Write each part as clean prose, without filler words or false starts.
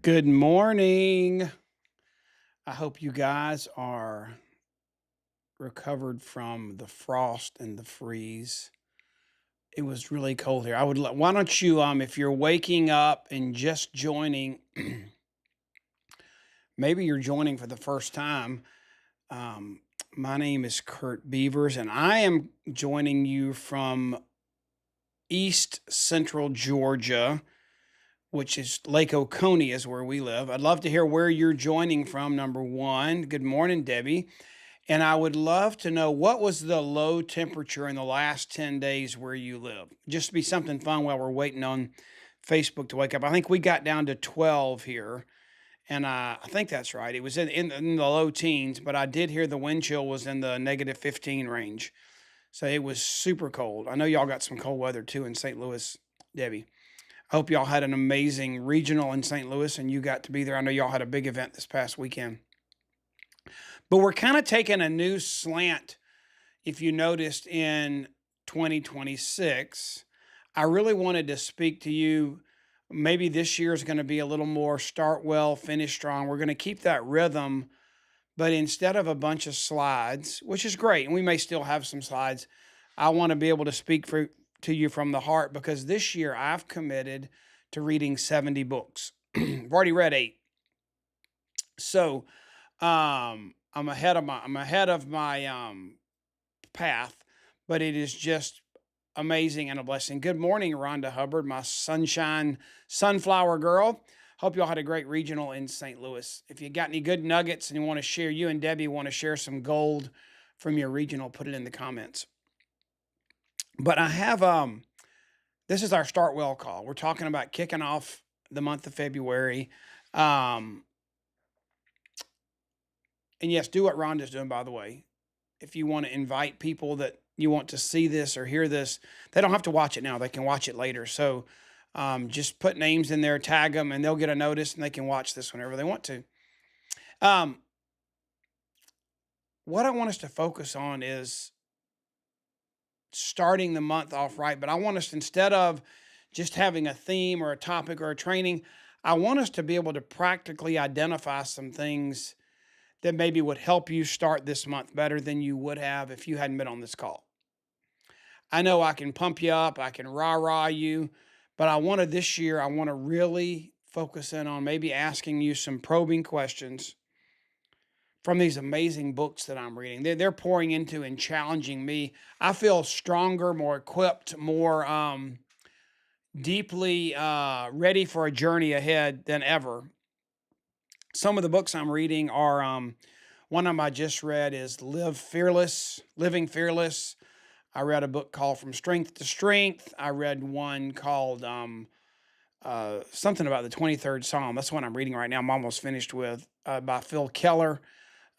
Good morning. I hope you guys are recovered from the frost and the freeze. It was really cold here. Why don't you, if you're waking up and just joining, maybe you're joining for the first time. Um, my name is Kurt Beavers, and I am joining you from East Central Georgia, which is Lake Oconee, is where we live. I'd love to hear where you're joining from. Number one, good morning, Debbie. And I would love to know what was the low temperature in the last 10 days where you live. Just to be something fun while we're waiting on Facebook to wake up. I think we got down to 12 here. And I think that's right. It was in the low teens, but I did hear the wind chill was in the negative 15 range. So it was super cold. I know y'all got some cold weather too in St. Louis, Debbie. I hope y'all had an amazing regional in St. Louis and you got to be there. I know y'all had a big event this past weekend. But we're kind of taking a new slant. If you noticed in 2026, I really wanted to speak to you. Maybe this year is going to be a little more start well, finish strong. We're going to keep that rhythm, but instead of a bunch of slides, which is great, and we may still have some slides, I want to be able to to you from the heart because this year I've committed to reading 70 books. I've already read 8. So, I'm ahead of my path, but it is just amazing and a blessing. Good morning, Rhonda Hubbard, my sunshine sunflower girl. Hope y'all had a great regional in St. Louis. If you got any good nuggets and you want to share, you and Debbie want to share some gold from your regional, put it in the comments. But I have this is our start well call. We're talking about kicking off the month of February. Um, and yes, do what Rhonda's doing, by the way. If you want to invite people that you want to see this or hear this, they don't have to watch it now. They can watch it later. So just put names in there, tag them, and they'll get a notice and they can watch this whenever they want to. Um, what I want us to focus on is starting the month off right. But I want us, instead of just having a theme or a topic or a training, I want us to be able to practically identify some things that maybe would help you start this month better than you would have if you hadn't been on this call. I know I can pump you up, I can rah-rah you, but this year, I want to really focus in on maybe asking you some probing questions from these amazing books that I'm reading. They're pouring into and challenging me. I feel stronger, more equipped, more deeply ready for a journey ahead than ever. Some of the books I'm reading are one of them I just read is Living Fearless. I read a book called From Strength to Strength. I read one called something about the 23rd Psalm. That's one I'm reading right now. I'm almost finished with by Phil Keller.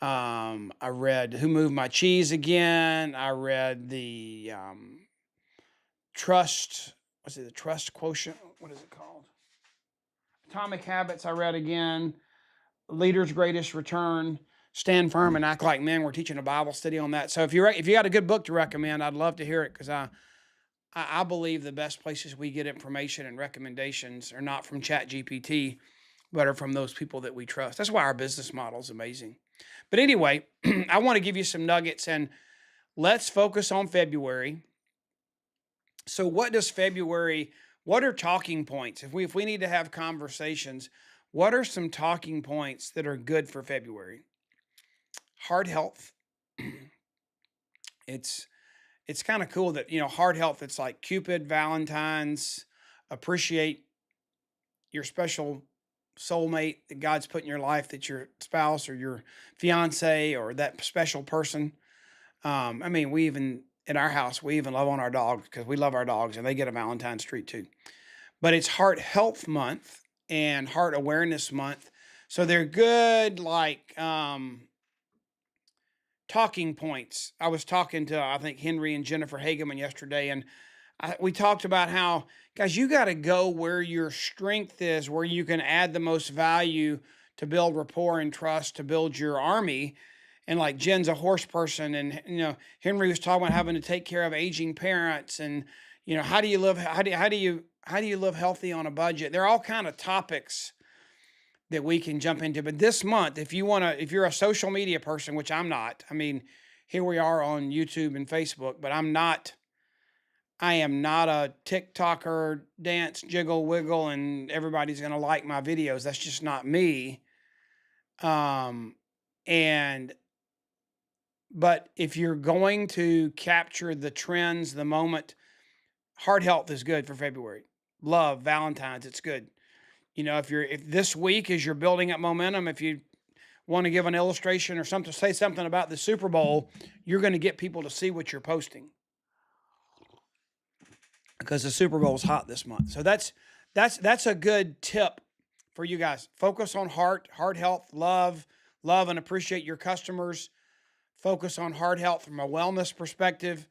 I read Who Moved My Cheese Again. I read the Trust. What's it? The Trust Quotient. What is it called? Atomic Habits. I read again. Leader's Greatest Return. Stand Firm and Act Like Men. We're teaching a Bible study on that. So if you got a good book to recommend, I'd love to hear it because I believe the best places we get information and recommendations are not from Chat GPT, but are from those people that we trust. That's why our business model is amazing. But anyway, I want to give you some nuggets and let's focus on February. So what are talking points? If we need to have conversations, what are some talking points that are good for February? Heart health. It's it's kind of cool that, heart health, it's like Cupid, Valentine's, appreciate your special soulmate that God's put in your life, that your spouse or your fiance or that special person. I mean, we even in our house, we even love on our dogs because we love our dogs and they get a Valentine's treat too. But it's Heart Health Month and Heart Awareness Month. So they're good, like talking points. I was talking to, I think, Henry and Jennifer Hageman yesterday, and we talked about how, guys, you got to go where your strength is, where you can add the most value to build rapport and trust, to build your army. And like Jen's a horse person, and Henry was talking about having to take care of aging parents, and how do you live? How do you live healthy on a budget? They're all kind of topics that we can jump into. But this month, if you're a social media person, which I'm not, I mean, here we are on YouTube and Facebook, but I am not a TikToker, dance, jiggle, wiggle, and everybody's going to like my videos. That's just not me. Um, and, but if you're going to capture the trends, the moment, heart health is good for February. Love, Valentine's, it's good. You know, if this week is you're building up momentum, if you want to give an illustration or something, say something about the Super Bowl, you're going to get people to see what you're posting because the Super Bowl is hot this month. So that's a good tip for you guys. Focus on heart health, love and appreciate your customers. Focus on heart health from a wellness perspective.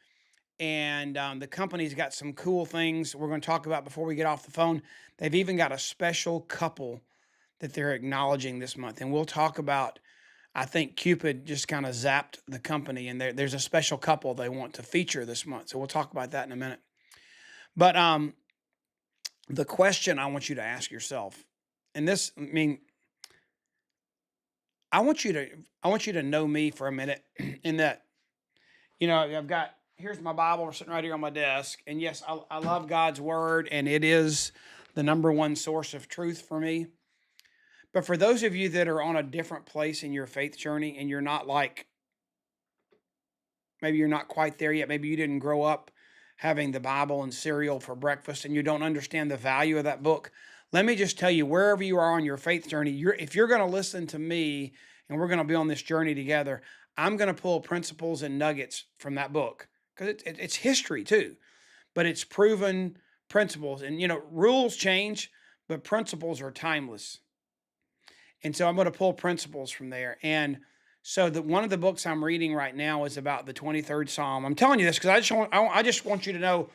And the company's got some cool things we're going to talk about before we get off the phone. They've even got a special couple that they're acknowledging this month. And we'll talk about, I think Cupid just kind of zapped the company, and there's a special couple they want to feature this month. So we'll talk about that in a minute. But the question I want you to ask yourself, and this, I mean, I want you to know me for a minute in that, you know, here's my Bible sitting right here on my desk. And yes, I love God's word, and it is the number one source of truth for me. But for those of you that are on a different place in your faith journey and you're not like, maybe you're not quite there yet, maybe you didn't grow up having the Bible and cereal for breakfast and you don't understand the value of that book, let me just tell you, wherever you are on your faith journey, if you're going to listen to me and we're going to be on this journey together, I'm going to pull principles and nuggets from that book because it's history too, but it's proven principles. And, you know, rules change, but principles are timeless. And so I'm going to pull principles from there. And so one of the books I'm reading right now is about the 23rd Psalm. I'm telling you this because I just want you to know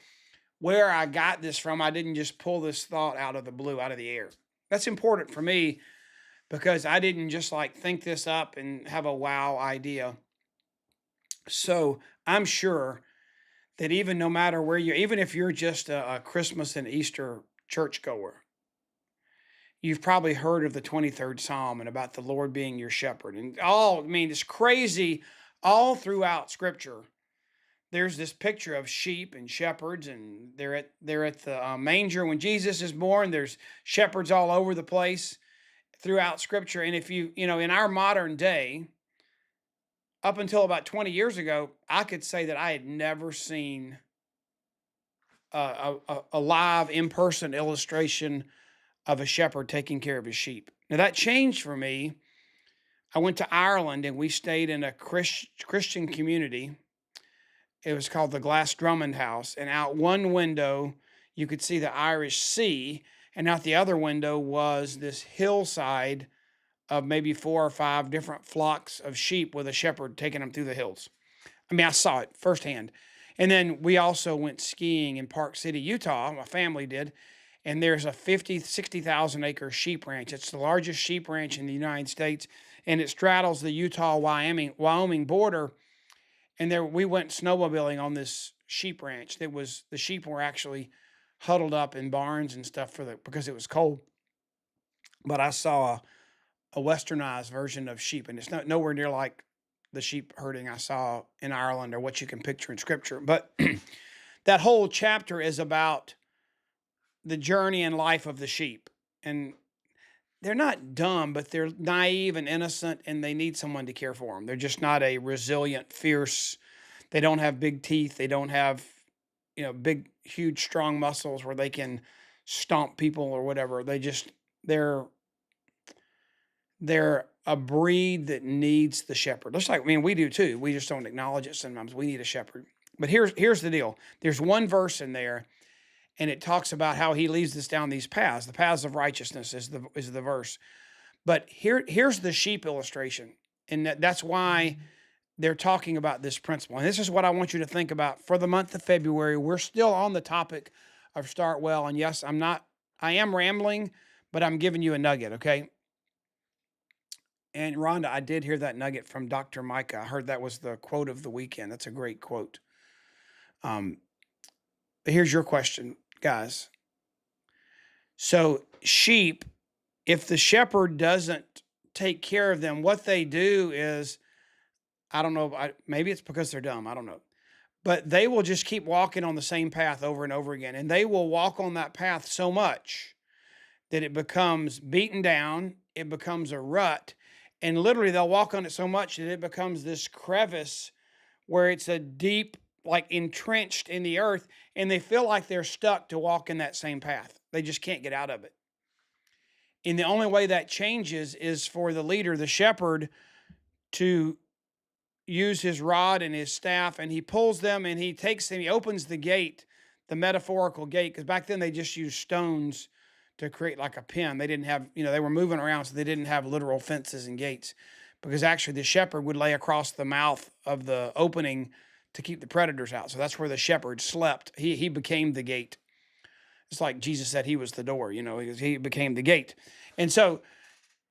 where I got this from. I didn't just pull this thought out of the blue, out of the air. That's important for me because I didn't just like think this up and have a wow idea. So I'm sure that even no matter where even if you're just a Christmas and Easter churchgoer, you've probably heard of the 23rd Psalm and about the Lord being your shepherd. And it's crazy all throughout Scripture. There's this picture of sheep and shepherds, and they're at the manger when Jesus is born. There's shepherds all over the place throughout Scripture. And if you know, in our modern day, up until about 20 years ago, I could say that I had never seen a live in-person illustration of a shepherd taking care of his sheep. Now that changed for me. I went to Ireland and we stayed in a Christian community. It was called the Glass Drummond House. And out one window, you could see the Irish Sea. And out the other window was this hillside of maybe 4 or 5 different flocks of sheep with a shepherd taking them through the hills. I mean, I saw it firsthand. And then we also went skiing in Park City, Utah. My family did. And there's a 60,000 acre sheep ranch. It's the largest sheep ranch in the United States. And it straddles the Utah-Wyoming border. And there we went snowmobiling on this sheep ranch. The sheep were actually huddled up in barns and stuff because it was cold. But I saw a westernized version of sheep, and it's nowhere near like the sheep herding I saw in Ireland or what you can picture in Scripture. But that whole chapter is about the journey and life of the sheep. And they're not dumb, but they're naive and innocent, and they need someone to care for them. They're just not a resilient, fierce. They don't have big teeth. They don't have, big, huge, strong muscles where they can stomp people or whatever. They're a breed that needs the shepherd. Just like, we do too. We just don't acknowledge it sometimes. We need a shepherd. But here's the deal. There's one verse in there, and it talks about how he leads us down these paths. The paths of righteousness is the verse. But here's the sheep illustration. And that's why they're talking about this principle. And this is what I want you to think about for the month of February. We're still on the topic of Start Well. And yes, I am rambling, but I'm giving you a nugget, okay? And Rhonda, I did hear that nugget from Dr. Micah. I heard that was the quote of the weekend. That's a great quote. But here's your question, guys. So sheep If the shepherd doesn't take care of them, what they do is, I don't know, maybe it's because they're dumb, I don't know. But they will just keep walking on the same path over and over again. And they will walk on that path so much that it becomes beaten down, it becomes a rut, and literally they'll walk on it so much that it becomes this crevice where it's a deep, like entrenched in the earth, and they feel like they're stuck to walk in that same path. They just can't get out of it. And the only way that changes is for the leader, the shepherd, to use his rod and his staff, and he pulls them and he takes them, he opens the gate, the metaphorical gate, because back then they just used stones to create like a pen. They didn't have, they were moving around, so they didn't have literal fences and gates, because actually the shepherd would lay across the mouth of the opening to keep the predators out. So that's where the shepherd slept. He became the gate. It's like Jesus said he was the door, he became the gate. And so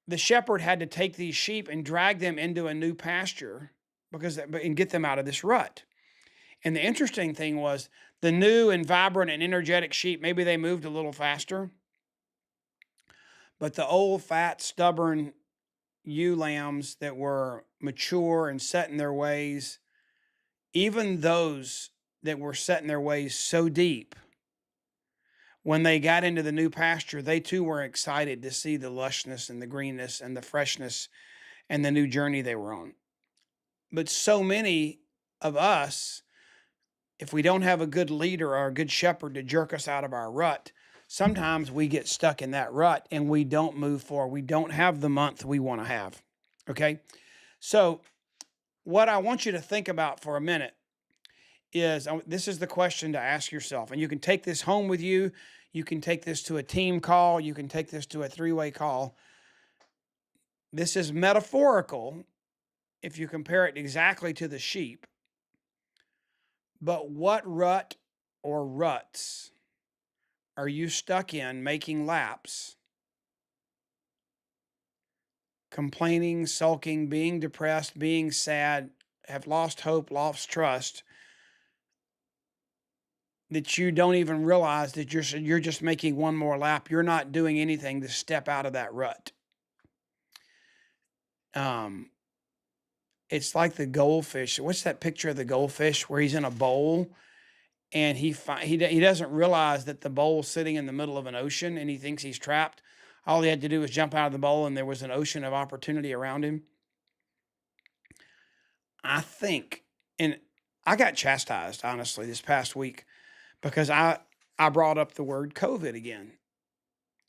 the shepherd had to take these sheep and drag them into a new pasture and get them out of this rut. And the interesting thing was the new and vibrant and energetic sheep, maybe they moved a little faster, but the old, fat, stubborn ewe lambs that were mature and set in their ways, even those that were set in their ways so deep, when they got into the new pasture, they too were excited to see the lushness and the greenness and the freshness and the new journey they were on. But so many of us, if we don't have a good leader or a good shepherd to jerk us out of our rut, sometimes we get stuck in that rut and we don't move forward. We don't have the month we want to have. Okay? So, what I want you to think about for a minute is, this is the question to ask yourself. And you can take this home with you. You can take this to a team call. You can take this to a three-way call. This is metaphorical if you compare it exactly to the sheep. But what rut or ruts are you stuck in, making laps, complaining, sulking, being depressed, being sad, have lost hope, lost trust, that you don't even realize that you're just making one more lap? You're not doing anything to step out of that rut. It's like the goldfish. What's that picture of the goldfish where he's in a bowl and he doesn't realize that the bowl's sitting in the middle of an ocean and he thinks he's trapped? All he had to do was jump out of the bowl and there was an ocean of opportunity around him. I think, and I got chastised, honestly, this past week because I brought up the word COVID again.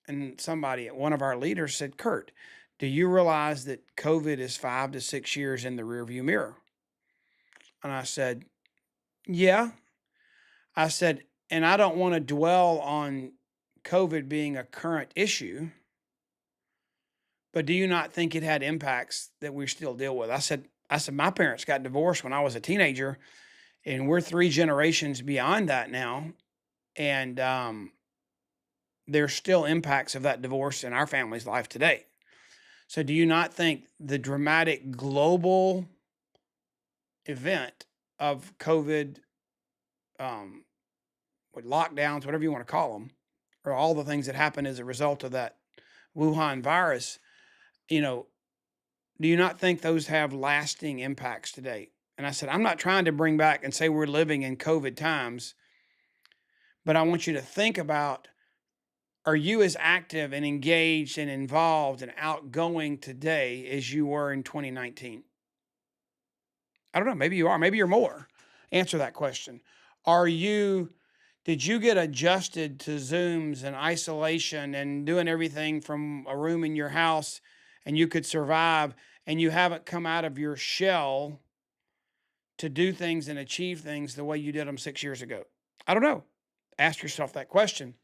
And one of our leaders said, "Kurt, do you realize that COVID is 5 to 6 years in the rearview mirror?" And I said, "Yeah." I said, "And I don't want to dwell on COVID being a current issue, but do you not think it had impacts that we still deal with?" I said, my parents got divorced when I was a teenager, and we're 3 generations beyond that now. And there's still impacts of that divorce in our family's life today. So do you not think the dramatic global event of COVID, with lockdowns, whatever you want to call them, or all the things that happened as a result of that Wuhan virus, do you not think those have lasting impacts today? And I said, I'm not trying to bring back and say we're living in COVID times, but I want you to think about, are you as active and engaged and involved and outgoing today as you were in 2019? I don't know. Maybe you are. Maybe you're more. Answer that question. Did you get adjusted to Zooms and isolation and doing everything from a room in your house and you could survive, and you haven't come out of your shell to do things and achieve things the way you did them 6 years ago? I don't know. Ask yourself that question.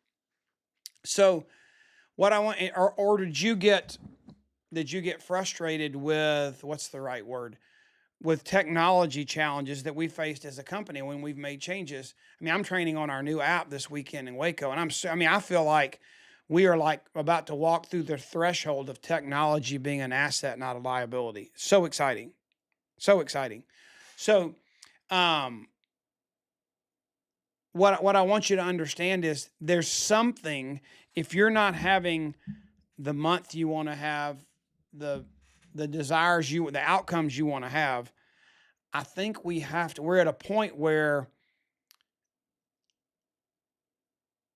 So what I want, or did you get frustrated with, what's the right word, with technology challenges that we faced as a company when we've made changes? I mean, I'm training on our new app this weekend in Waco, and I feel like we are like about to walk through the threshold of technology being an asset, not a liability. So exciting. So exciting. So, what I want you to understand is there's something, if you're not having the month you want to have, the the outcomes you want to have. I think we're at a point where,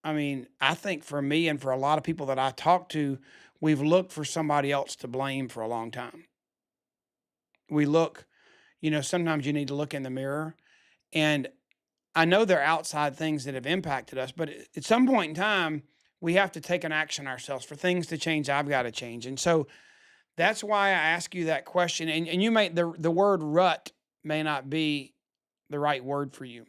I mean, I think for me and for a lot of people that I talk to, we've looked for somebody else to blame for a long time. We look, sometimes you need to look in the mirror. And I know there are outside things that have impacted us, but at some point in time, we have to take an action ourselves. For things to change, I've got to change. And so that's why I ask you that question. And you may, the word rut may not be the right word for you.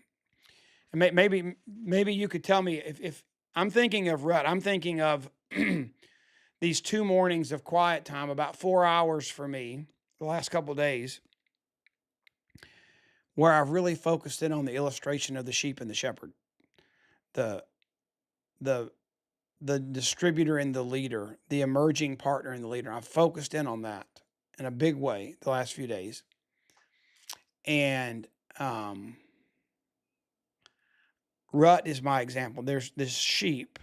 And maybe you could tell me if I'm thinking of rut, I'm thinking of these 2 mornings of quiet time, about 4 hours for me, the last couple of days, where I've really focused in on the illustration of the sheep and the shepherd, the the the distributor and the leader, the emerging partner and the leader. I've focused in on that in a big way the last few days. And rut is my example. There's this sheep,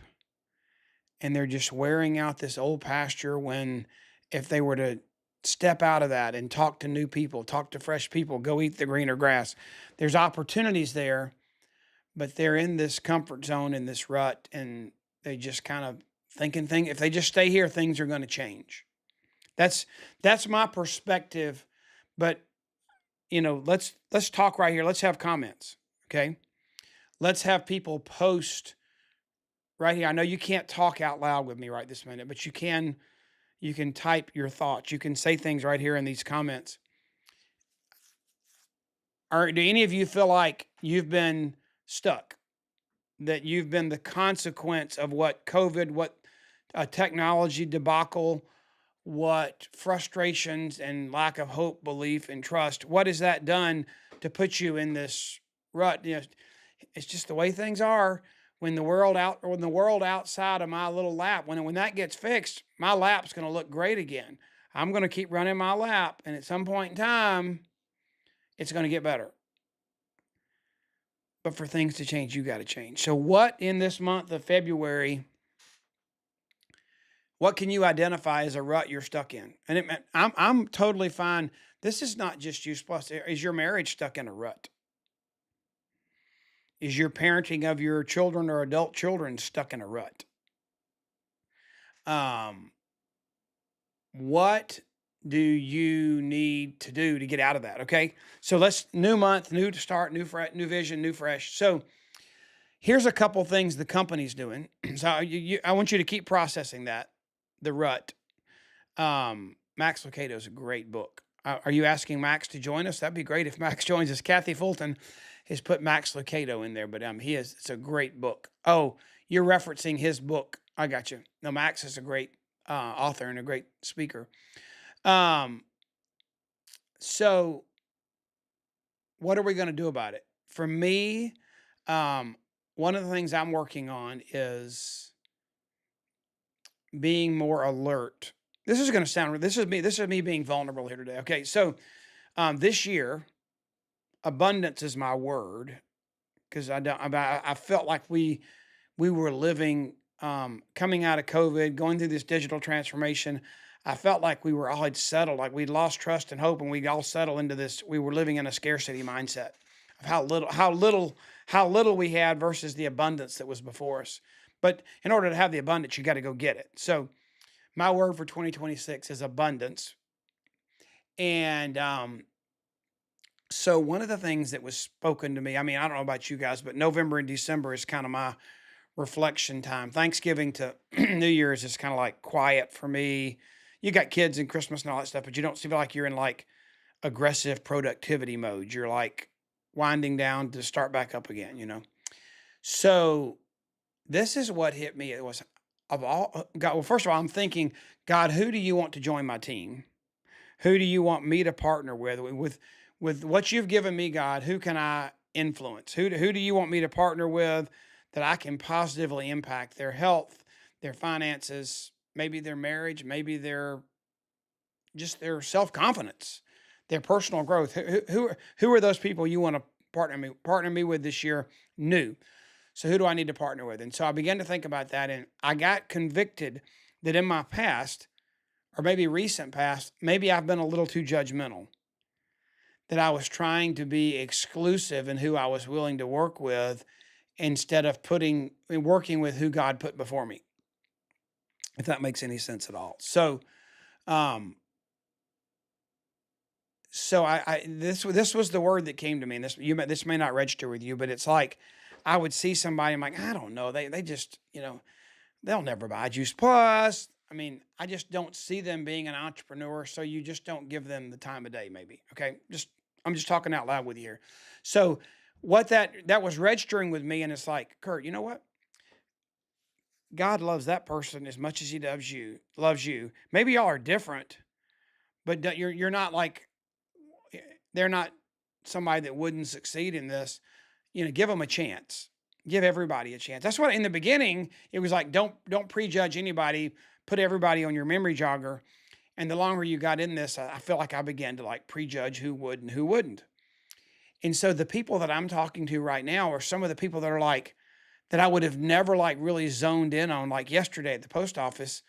and they're just wearing out this old pasture when, if they were to step out of that and talk to new people, talk to fresh people, go eat the greener grass, there's opportunities there, but they're in this comfort zone, in this rut, and they just kind of if they just stay here, things are going to change. That's my perspective. But let's talk right here. Let's have comments. Okay. Let's have people post right here. I know you can't talk out loud with me right this minute, but you can type your thoughts. You can say things right here in these comments. Do any of you feel like you've been stuck? That you've been the consequence of what COVID, what a technology debacle, what frustrations and lack of hope, belief, and trust, what has that done to put you in this rut? It's just the way things are. When the world outside of my little lap, when that gets fixed, my lap's going to look great again. I'm going to keep running my lap, and at some point in time, it's going to get better. But for things to change, you got to change. So what in this month of February, what can you identify as a rut you're stuck in? And I'm totally fine. This is not just Youth Plus. Is your marriage stuck in a rut? Is your parenting of your children or adult children stuck in a rut? What do you need to do to get out of that? Okay. So new month, new to start, new new vision, new fresh. So here's a couple things the company's doing. So I want you to keep processing that, the rut. Max Lucado is a great book. Are you asking Max to join us? That'd be great if Max joins us. Kathy Fulton has put Max Lucado in there, but it's a great book. Oh, you're referencing his book. I got you. No, Max is a great author and a great speaker. So what are we going to do about it? For me, one of the things I'm working on is being more alert. This is me being vulnerable here today. Okay. So, this year, abundance is my word, because I felt like we were living, coming out of COVID, going through this digital transformation. I felt like we were all had settled, like we'd lost trust and hope, and we'd all settle into this. We were living in a scarcity mindset of how little we had versus the abundance that was before us. But in order to have the abundance, you got to go get it. So my word for 2026 is abundance. And so one of the things that was spoken to me, I mean, I don't know about you guys, but November and December is kind of my reflection time. Thanksgiving to New Year's is kind of like quiet for me. You got kids and Christmas and all that stuff, but you don't feel like you're in like aggressive productivity mode. You're like winding down to start back up again. So this is what hit me. It was, of all God. Well, first of all, I'm thinking, God, who do you want to join my team? Who do you want me to partner with what you've given me, God? Who can I influence? Who do you want me to partner with that I can positively impact their health, their finances, maybe their marriage, maybe their self-confidence, their personal growth? Who are those people you want to partner me with this year? New. So who do I need to partner with? And so I began to think about that, and I got convicted that in my past, or maybe recent past, maybe I've been a little too judgmental, that I was trying to be exclusive in who I was willing to work with instead of working with who God put before me, if that makes any sense at all. Um, this was the word that came to me, and this may not register with you, but it's like I would see somebody, I'm like, I don't know, they just, they'll never buy Juice Plus. I mean, I just don't see them being an entrepreneur, so you just don't give them the time of day, maybe. Okay, I'm just talking out loud with you here. So what that was registering with me, and it's like, Kurt, you know what? God loves that person as much as He loves you. Loves you. Maybe y'all are different, but you're not like they're not somebody that wouldn't succeed in this. Give them a chance. Give everybody a chance. That's what in the beginning it was like. Don't prejudge anybody. Put everybody on your memory jogger. And the longer you got in this, I feel like I began to like prejudge who would and who wouldn't. And so the people that I'm talking to right now are some of the people that are like that I would have never like really zoned in on. Like yesterday at the post office,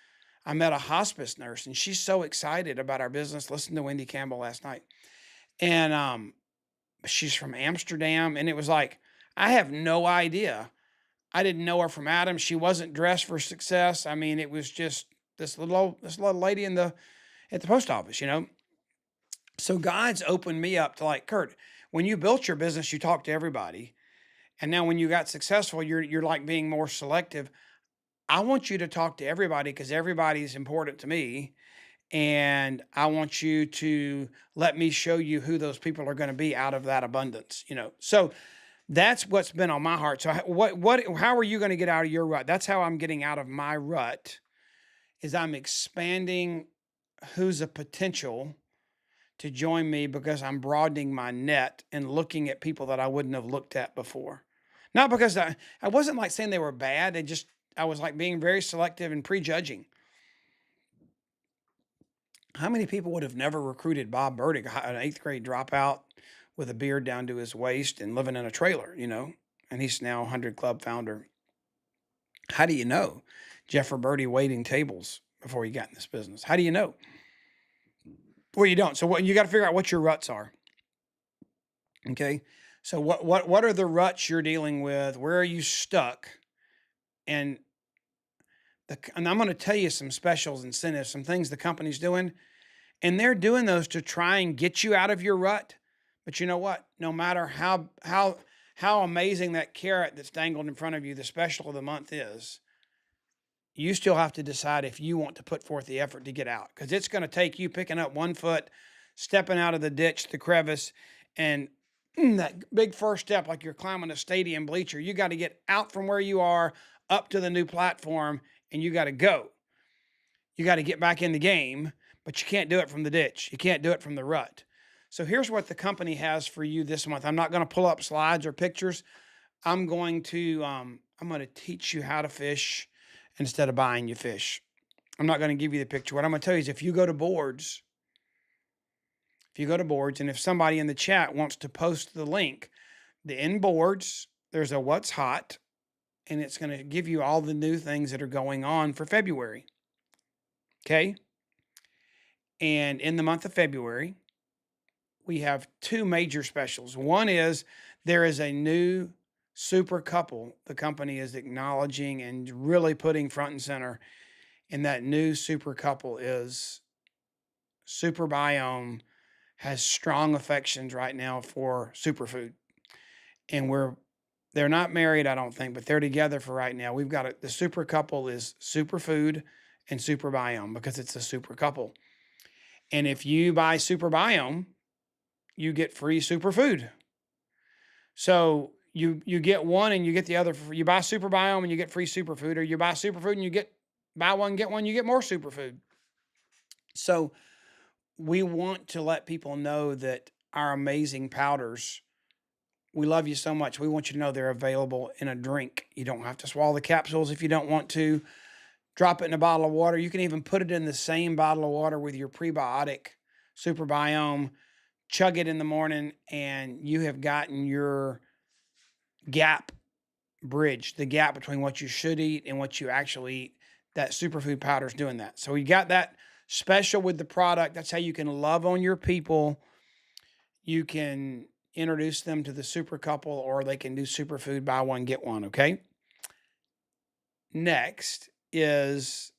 I met a hospice nurse, and she's so excited about our business. Listened to Wendy Campbell last night, and she's from Amsterdam, and it was like I have no idea. I didn't know her from Adam. She wasn't dressed for success. I mean, it was just this little lady at the post office, So God's opened me up to like, Kurt, when you built your business, you talked to everybody. And now when you got successful, you're like being more selective. I want you to talk to everybody because everybody's important to me. And I want you to let me show you who those people are going to be out of that abundance. So that's what's been on my heart. So how are you going to get out of your rut? That's how I'm getting out of my rut, is I'm expanding who's a potential to join me because I'm broadening my net and looking at people that I wouldn't have looked at before. Not because I wasn't like saying they were bad. I was like being very selective and prejudging. How many people would have never recruited Bob Burdick, an 8th grade dropout with a beard down to his waist and living in a trailer, And he's now a 100 Club founder. How do you know? Jeffrey Birdie waiting tables before he got in this business. How do you know? Well, you don't. So you got to figure out what your ruts are. Okay. So what are the ruts you're dealing with? Where are you stuck? And I'm going to tell you some specials, incentives, some things the company's doing, and they're doing those to try and get you out of your rut. But you know what? No matter how amazing that carrot that's dangled in front of you, the special of the month is, you still have to decide if you want to put forth the effort to get out, because it's going to take you picking up one foot, stepping out of the ditch, the crevice, and that big first step, like you're climbing a stadium bleacher. You got to get out from where you are up to the new platform, and you got to go. You got to get back in the game, but you can't do it from the ditch. You can't do it from the rut. So here's what the company has for you this month. I'm not going to pull up slides or pictures. I'm going to teach you how to fish instead of buying you fish. I'm not going to give you the picture. What I'm going to tell you is if you go to boards, and if somebody in the chat wants to post the link, in boards, there's a what's hot, and it's going to give you all the new things that are going on for February. Okay? And in the month of February, we have 2 major specials. One is there is a new super couple the company is acknowledging and really putting front and center. And that new super couple is Super Biome, has strong affections right now for superfood. And they're not married, I don't think, but they're together for right now. We've got the super couple is Superfood and Super Biome because it's a super couple. And if you buy Super Biome, you get free superfood. So you get one and you get the other. You buy Super Biome and you get free superfood, or you buy superfood and you buy one, get one, you get more superfood. So we want to let people know that our amazing powders, we love you so much. We want you to know they're available in a drink. You don't have to swallow the capsules if you don't want to. Drop it in a bottle of water. You can even put it in the same bottle of water with your prebiotic Super Biome. Chug it in the morning, and you have gotten your gap bridged, the gap between what you should eat and what you actually eat. that superfood powder is doing that. So we got that special with the product. That's how you can love on your people. You can introduce them to the super couple, or they can do superfood, buy one, get one. Okay. Next is,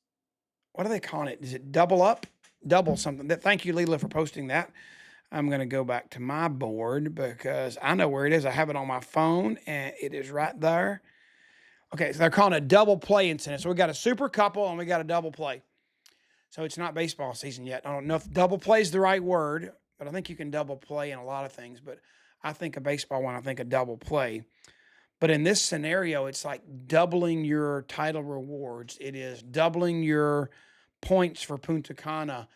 what are they calling it? Is it double up? Double something. Thank you, Leela, for posting that. I'm going to go back to my board because I know where it is. I have it on my phone and it is right there. Okay, so they're calling it a double play incentive. So we got a super couple and we got a double play. So it's not baseball season yet. I don't know if double play is the right word, but I think you can double play in a lot of things. But I think a baseball one, I think a double play. But in this scenario, it's like doubling your title rewards. It is doubling your points for Punta Cana.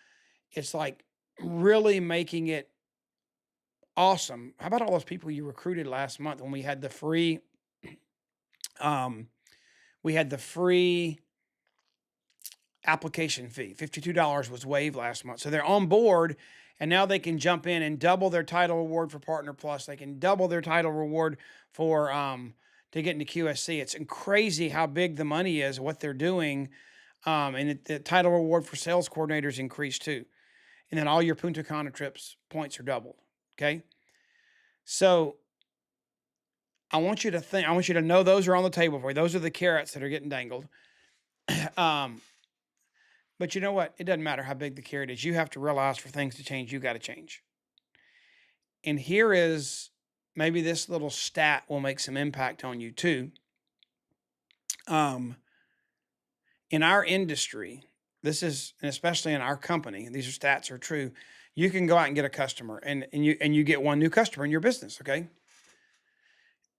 It's like really making it awesome. How about all those people you recruited last month when we had the free we had the free application fee. $52 was waived last month. So they're on board and now they can jump in and double their title reward for Partner Plus. They can double their title reward for to get into QSC. It's crazy how big the money is, what they're doing. And the title reward for sales coordinators increased too. And then all your Punta Cana trips points are doubled. Okay. So I want you to know those are on the table for you. Those are the carrots that are getting dangled. But you know what? It doesn't matter how big the carrot is. You have to realize for things to change, you got to change. And here is, maybe this little stat will make some impact on you too. In our industry, this is, and especially in our company, these stats are true. You can go out and get a customer and you get one new customer in your business. Okay.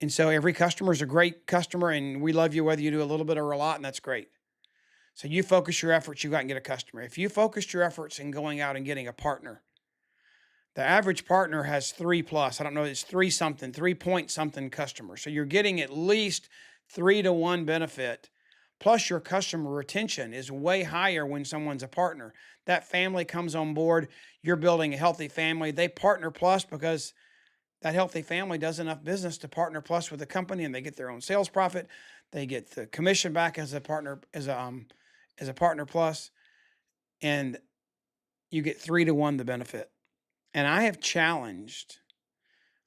And so every customer is a great customer and we love you whether you do a little bit or a lot, and that's great. So you focus your efforts, you go out and get a customer. If you focused your efforts in going out and getting a partner, the average partner has 3+. I don't know, it's 3 point something customers. So you're getting at least 3-to-1 benefit. Plus your customer retention is way higher when someone's a partner. That family comes on board, you're building a healthy family. They partner plus because that healthy family does enough business to partner plus with the company, and they get their own sales profit. They get the commission back as a partner, as a partner plus, and you get 3-to-1 the benefit. And I have challenged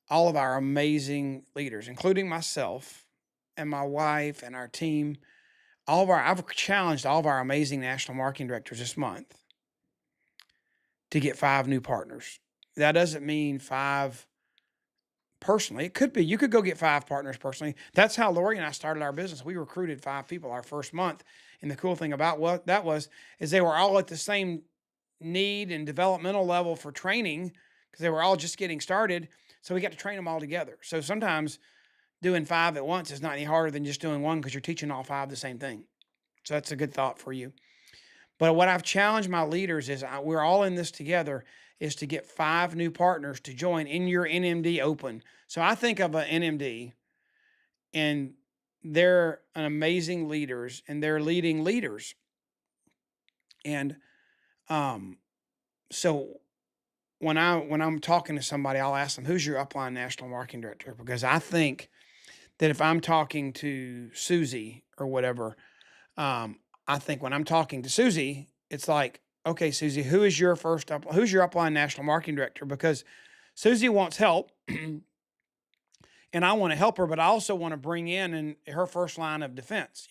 all of our amazing leaders, including myself and my wife and our team. I've challenged all of our amazing national marketing directors this month to get 5 new partners. That doesn't mean 5 personally. It could be, you could go get 5 partners personally. That's how Lori and I started our business. We recruited 5 people our first month. And the cool thing about what that was, is they were all at the same need and developmental level for training because they were all just getting started. So we got to train them all together. So sometimes doing 5 at once is not any harder than just doing one because you're teaching all 5 the same thing. So that's a good thought for you. But what I've challenged my leaders is, we're all in this together, is to get 5 new partners to join in your NMD Open. So I think of an NMD, and they're an amazing leaders, and they're leading leaders. And so when I'm talking to somebody, I'll ask them, who's your upline national marketing director? Because I think that if I'm talking to Susie or whatever, I think when I'm talking to Susie, it's like, okay, Susie, who's your upline national marketing director? Because Susie wants help and I want to help her, but I also want to bring in her first line of defense,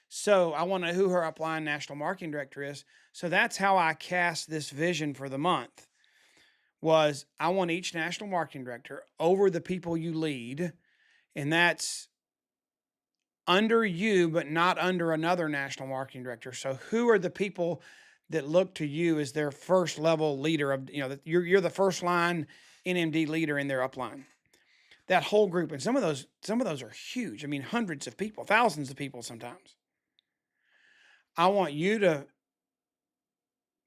So I want to know who her upline national marketing director is. So that's how I cast this vision for the month, was I want each national marketing director over the people you lead, and that's under you, but not under another national marketing director. So who are the people that look to you as their first level leader of, that you're the first line NMD leader in their upline? That whole group. And some of those are huge. I mean, hundreds of people, thousands of people sometimes. I want you to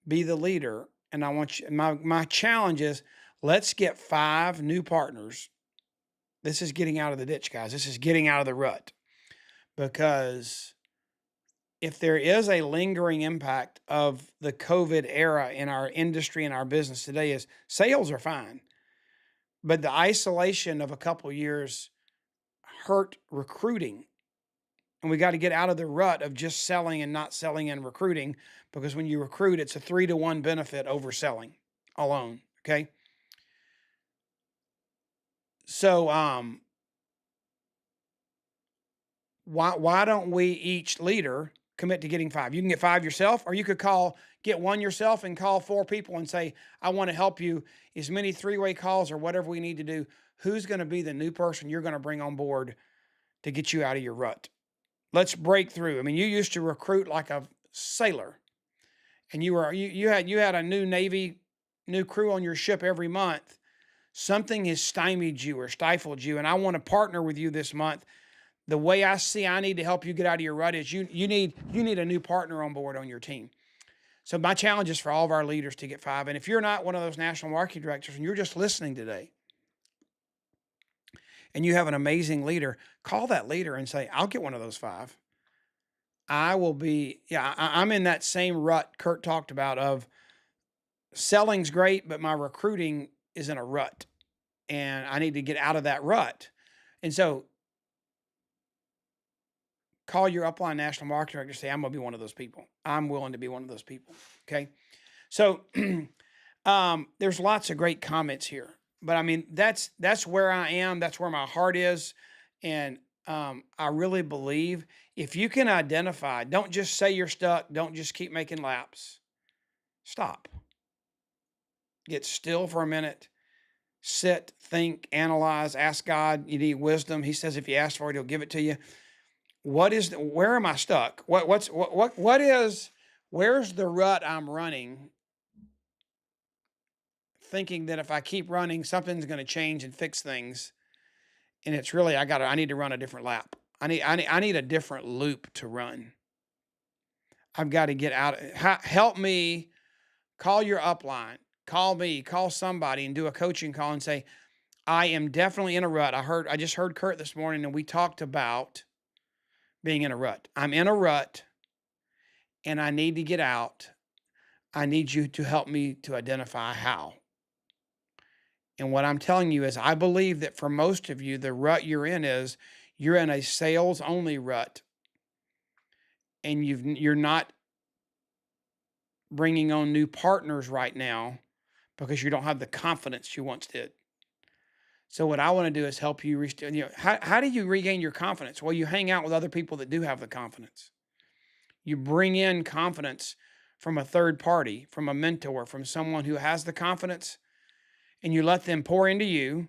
be the leader. And I want you, my challenge is, let's get 5 new partners. This is getting out of the ditch, guys. This is getting out of the rut. Because if there is a lingering impact of the COVID era in our industry and our business today, is sales are fine, but the isolation of a couple years hurt recruiting. And we got to get out of the rut of just selling and not selling and recruiting, because when you recruit, it's a 3-to-1 benefit over selling alone. Okay. So why don't we each leader commit to getting 5? You can get 5 yourself, or you could get 1 yourself and call 4 people and say, I want to help you. As many 3-way calls or whatever we need to do. Who's going to be the new person you're going to bring on board to get you out of your rut? Let's break through. I mean, you used to recruit like a sailor, and you had a new crew on your ship every month. Something has stymied you or stifled you, and I want to partner with you this month. The way I see I need to help you get out of your rut is you need a new partner on board on your team. So my challenge is for all of our leaders to get 5. And if you're not one of those national marketing directors and you're just listening today, and you have an amazing leader, call that leader and say, I'll get one of those 5. I will be, I'm in that same rut Kurt talked about of selling's great, but my recruiting is in a rut and I need to get out of that rut. And so call your upline national marketing director, say, I'm going to be one of those people. I'm willing to be one of those people. Okay. So there's lots of great comments here, but I mean, that's where I am. That's where my heart is. And I really believe if you can identify, don't just say you're stuck. Don't just keep making laps. Stop. Get still for a minute. Sit, think, analyze, ask God. You need wisdom. He says, if you ask for it, he'll give it to you. Where am I stuck? Where's the rut I'm running? Thinking that if I keep running, something's going to change and fix things. And it's really, I need to run a different lap. I need a different loop to run. I've got to get out. Help me. Call your upline. Call me. Call somebody and do a coaching call and say, I am definitely in a rut. I just heard Kurt this morning and we talked about being in a rut. I'm in a rut and I need to get out. I need you to help me to identify how. And what I'm telling you is I believe that for most of you, the rut you're in a sales only rut. And you're not bringing on new partners right now because you don't have the confidence you once did. So what I want to do is help you restore. How do you regain your confidence? Well, you hang out with other people that do have the confidence. You bring in confidence from a third party, from a mentor, from someone who has the confidence, and you let them pour into you.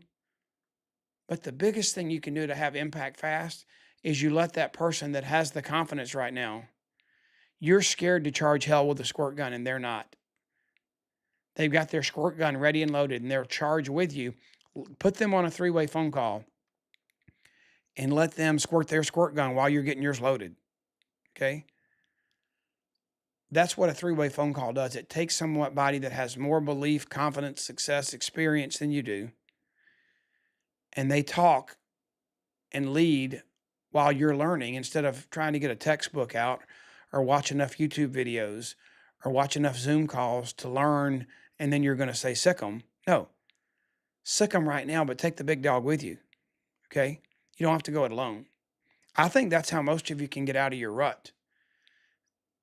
But the biggest thing you can do to have impact fast is you let that person that has the confidence right now. You're scared to charge hell with a squirt gun, and they're not. They've got their squirt gun ready and loaded, and they'll charge with you. Put them on a 3-way phone call and let them squirt their squirt gun while you're getting yours loaded. Okay? That's what a 3-way phone call does. It takes somebody that has more belief, confidence, success, experience than you do, and they talk and lead while you're learning instead of trying to get a textbook out or watch enough YouTube videos or watch enough Zoom calls to learn, and then you're going to say, sick 'em. No. Sick 'em right now, but take the big dog with you, okay? You don't have to go it alone. I think that's how most of you can get out of your rut,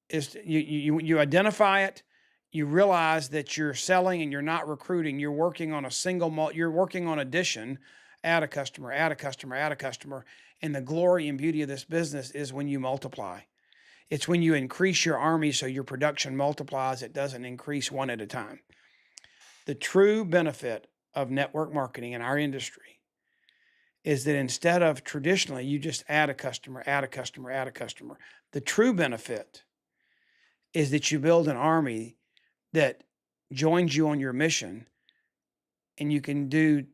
is you identify it, you realize that you're selling and you're not recruiting, you're working on you're working on addition, add a customer, add a customer, add a customer, and the glory and beauty of this business is when you multiply. It's when you increase your army so your production multiplies, it doesn't increase one at a time. The true benefit of network marketing in our industry is that instead of traditionally, you just add a customer, add a customer, add a customer. The true benefit is that you build an army that joins you on your mission, and you can do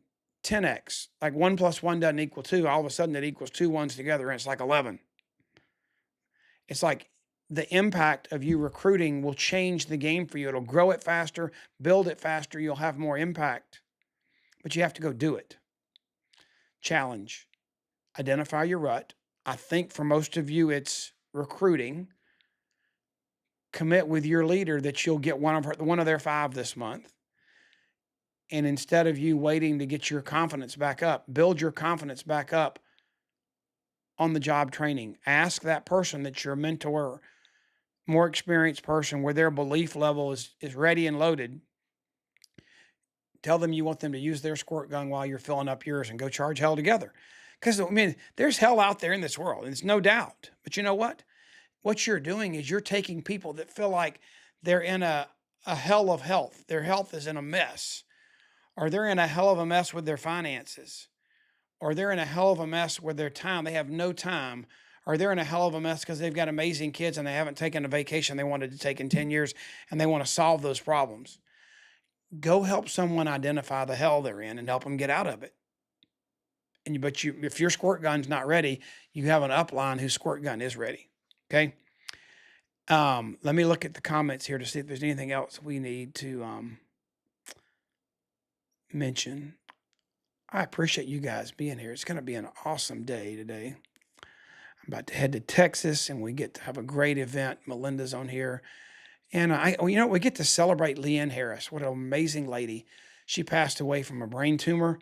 10x. Like 1 + 1 doesn't equal 2. All of a sudden it equals 2 ones together, and it's like 11. It's like the impact of you recruiting will change the game for you. It'll grow it faster, build it faster. You'll have more impact, but you have to go do it. Challenge. Identify your rut. I think for most of you, it's recruiting. Commit with your leader that you'll get one of their 5 this month. And instead of you waiting to get your confidence back up, build your confidence back up on the job training. Ask that person that's your mentor, more experienced person where their belief level is ready and loaded. Tell them you want them to use their squirt gun while you're filling up yours and go charge hell together. Because, I mean, there's hell out there in this world, and it's no doubt. But you know what? What you're doing is you're taking people that feel like they're in a hell of health. Their health is in a mess, or they're in a hell of a mess with their finances, or they're in a hell of a mess with their time. They have no time, or they're in a hell of a mess because they've got amazing kids and they haven't taken a vacation they wanted to take in 10 years and they want to solve those problems. Go help someone identify the hell they're in and help them get out of it. But if your squirt gun's not ready, you have an upline whose squirt gun is ready. Okay. Let me look at the comments here to see if there's anything else we need to mention. I appreciate you guys being here. It's going to be an awesome day today. I'm about to head to Texas, and we get to have a great event. Melinda's on here. And we get to celebrate Leanne Harris. What an amazing lady. She passed away from a brain tumor,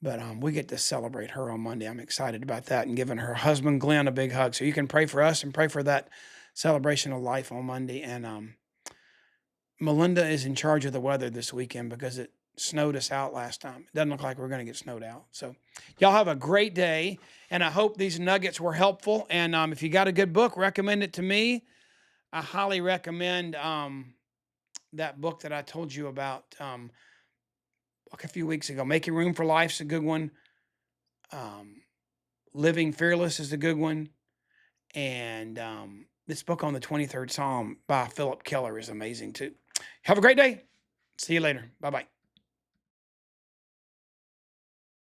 but we get to celebrate her on Monday. I'm excited about that and giving her husband, Glenn, a big hug. So you can pray for us and pray for that celebration of life on Monday. And Melinda is in charge of the weather this weekend because it snowed us out last time. It doesn't look like we're going to get snowed out. So y'all have a great day, and I hope these nuggets were helpful. And if you got a good book, recommend it to me. I highly recommend that book that I told you about like a few weeks ago. Making Room for Life's a good one. Living Fearless is a good one. And this book on the 23rd Psalm by Philip Keller is amazing too. Have a great day. See you later. Bye-bye.